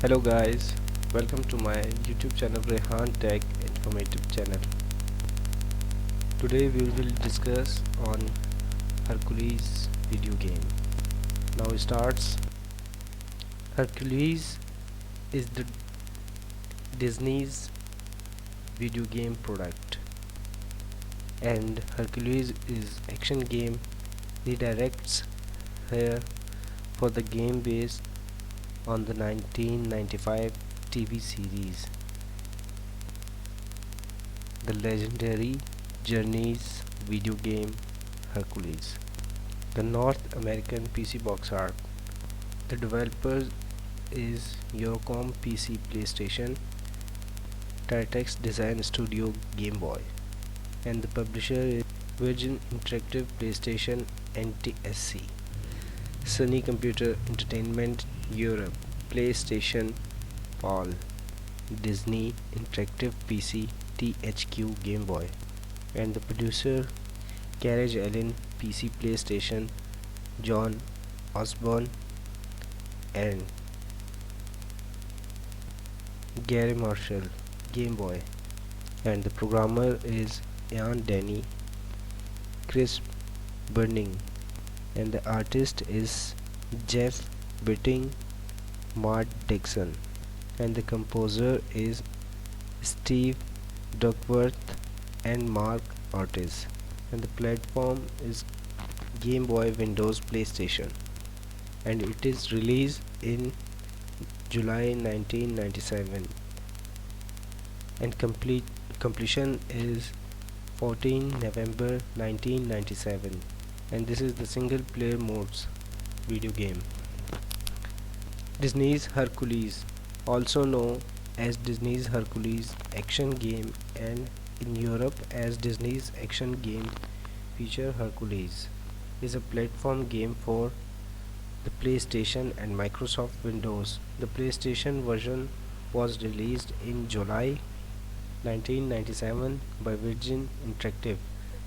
Hello guys, welcome to my YouTube channel Rehan Tech Informative Channel. Today we will discuss on Hercules video game. Now it starts. Hercules is the Disney's video game product, and Hercules is action game redirects here for the game based on the 1995 TV series The Legendary Journeys video game Hercules. The North American PC box art. The developer is Eurocom PC PlayStation, Titex Design Studio Game Boy, and the publisher is Virgin Interactive PlayStation NTSC. Sony Computer Entertainment Europe, PlayStation PAL, Disney Interactive PC THQ Game Boy, and the producer Carriage Allen PC PlayStation, John Osborne and Gary Marshall Game Boy, and the programmer is Ian Denny, Chris Burning, and the artist is Jeff Bitting, Matt Dixon, and the composer is Steve Duckworth and Mark Ortiz, and the platform is Game Boy, Windows, PlayStation, and it is released in July 1997, and completion is 14 November 1997, and this is the single player modes video game. Disney's Hercules, also known as Disney's Hercules action game and in Europe as Disney's action game feature Hercules, is a platform game for the PlayStation and Microsoft Windows. The PlayStation version was released in July 1997 by Virgin Interactive.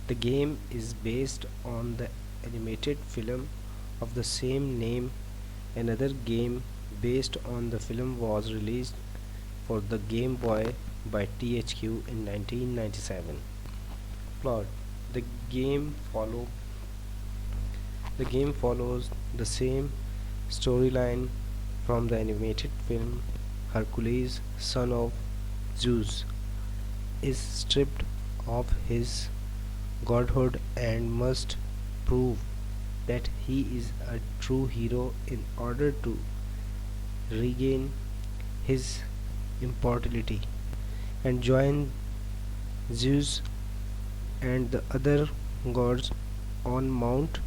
The game is based on the animated film of the same name. Another game based on the film was released for the Game Boy by THQ in 1997. Plot: The game follows the same storyline from the animated film. Hercules, son of Zeus, is stripped of his godhood and must prove that he is a true hero in order to regain his immortality and join Zeus and the other gods on Mount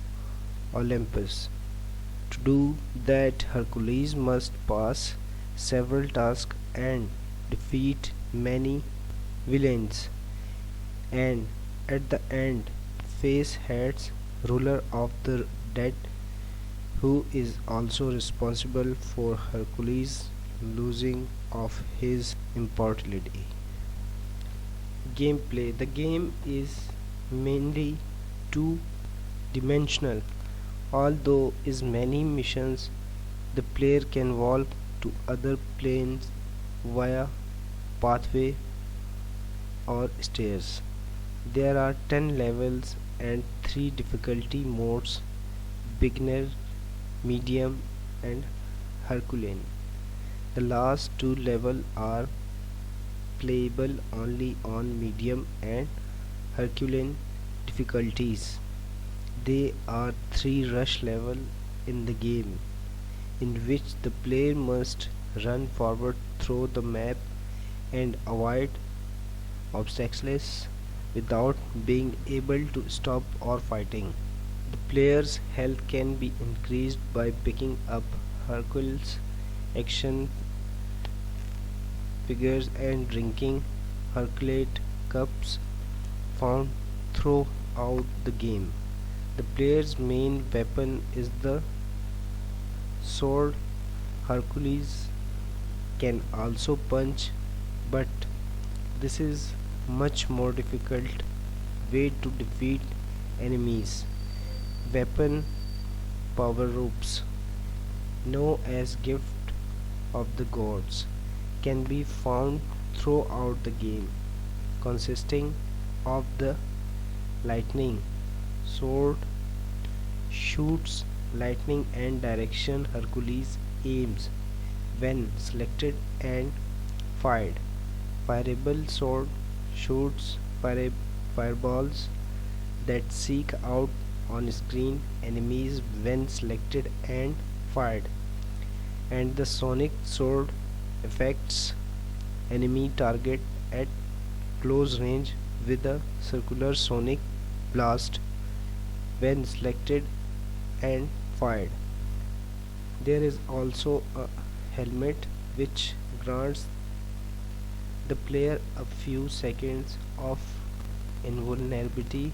Olympus. To do that, Hercules must pass several tasks and defeat many villains, and at the end face Hades, ruler of the dead, who is also responsible for Hercules' losing of his immortality. Gameplay: The game is mainly two-dimensional, although is many missions the player can walk to other planes via pathway or stairs. There are 10 levels and 3 difficulty modes: beginner, medium and Herculean. The last two levels are playable only on medium and Herculean difficulties. There are 3 rush levels in the game, in which the player must run forward through the map and avoid obstacles without being able to stop or fighting. The player's health can be increased by picking up Hercules action figures and drinking Herculate cups found throughout the game. The player's main weapon is the sword. Hercules can also punch, but this is much more difficult way to defeat enemies. Weapon power-ups, known as gift of the gods can be found throughout the game, consisting of the lightning sword shoots lightning and direction Hercules aims when selected and fired. Fireable sword shoots fireballs that seek out on screen enemies when selected and fired, and the sonic sword affects enemy target at close range with a circular sonic blast when selected and fired. There is also a helmet which grants the player a few seconds of invulnerability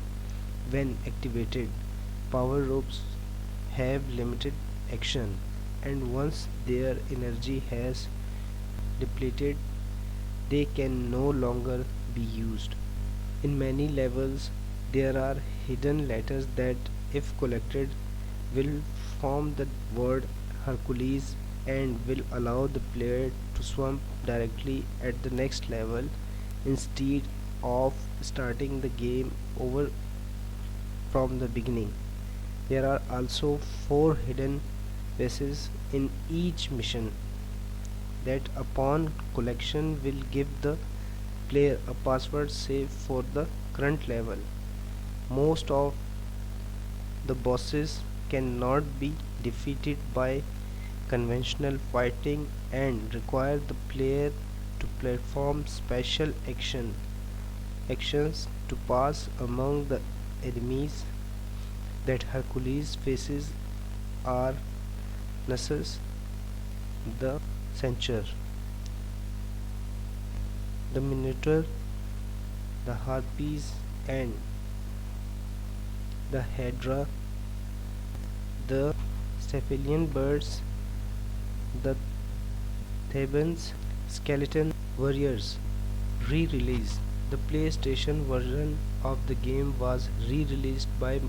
when activated. Power ropes have limited action, and once their energy has depleted, they can no longer be used. In many levels, there are hidden letters that, if collected, will form the word Hercules and will allow the player to swim directly at the next level instead of starting the game over from the beginning. There are also 4 hidden bases in each mission that upon collection will give the player a password save for the current level. Most of the bosses cannot be defeated by conventional fighting and require the player to perform special actions to pass among the enemies that Hercules faces are Nessus, the Centaur, the Minotaur, the Harpies, and the Hydra, the Cephalian birds, the Thebans, Skeleton Warriors. Re-release. The PlayStation version of the game was re-released by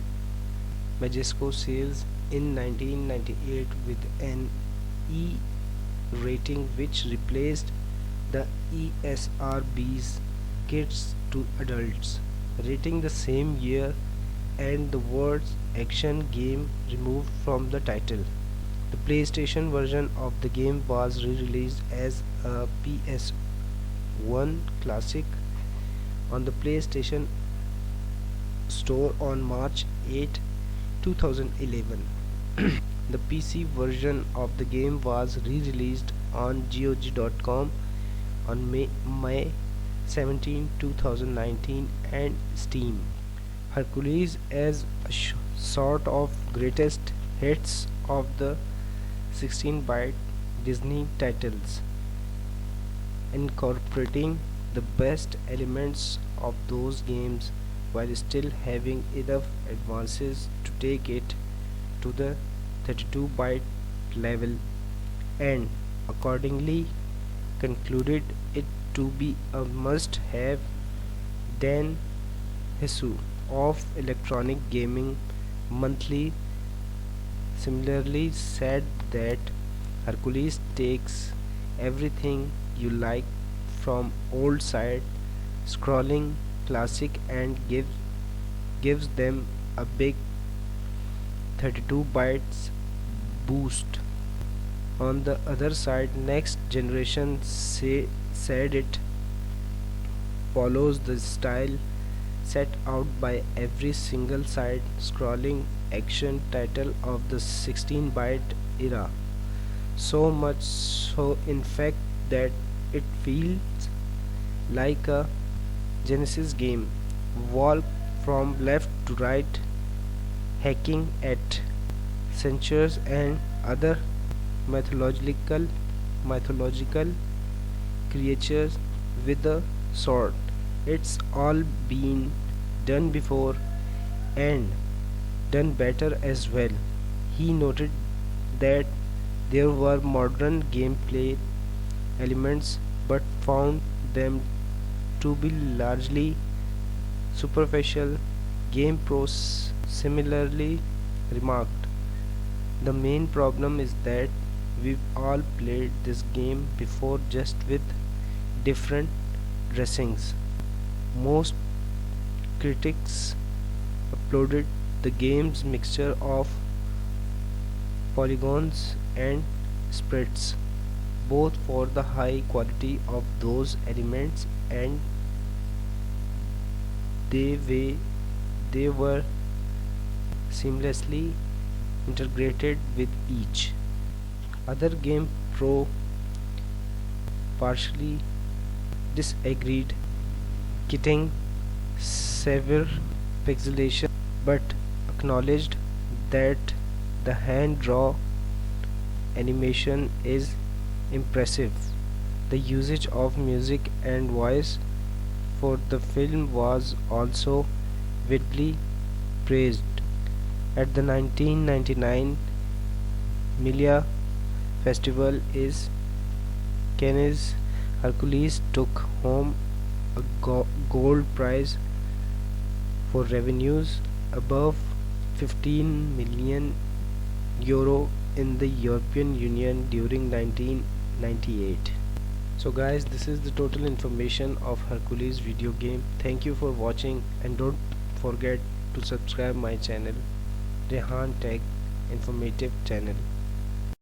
Majesco Sales in 1998 with an E rating which replaced the ESRB's Kids to Adults rating the same year, and the words action game removed from the title. The PlayStation version of the game was re-released as a PS1 classic on the PlayStation Store on March 8, 2011. The PC version of the game was re-released on GOG.com on May 17, 2019 and Steam. Hercules as a sort of greatest hits of the 16-bit Disney titles, incorporating the best elements of those games while still having enough advances to take it to the 32-bit level, and accordingly concluded it to be a must-have. Dan Hesu of Electronic Gaming Monthly similarly said that Hercules takes everything you like from old side scrolling classic and gives them a big 32 bytes boost. On the other side, next generation said it follows the style set out by every single side scrolling action title of the 16-bit era, so much so in fact that it feels like a Genesis game. Walk from left to right, hacking at centaurs and other mythological creatures with a sword. It's all been done before and done better as well. He noted that there were modern gameplay elements but found them to be largely superficial. Game Pros similarly remarked, the main problem is that we've all played this game before, just with different dressings. Most critics applauded the game's mixture of polygons and sprites, both for the high quality of those elements and the way they were seamlessly integrated with each other. Game pro partially disagreed, citing severe pixelation, but acknowledged that the hand draw animation is impressive. The usage of music and voice for the film was also widely praised. At the 1999 Milia Festival in Cannes, Hercules took home a gold prize for revenues above 15 million euro in the European Union during 1998. So guys, this is the total information of Hercules video game. Thank you for watching, and don't forget to subscribe my channel, Rehan Tech Informative Channel.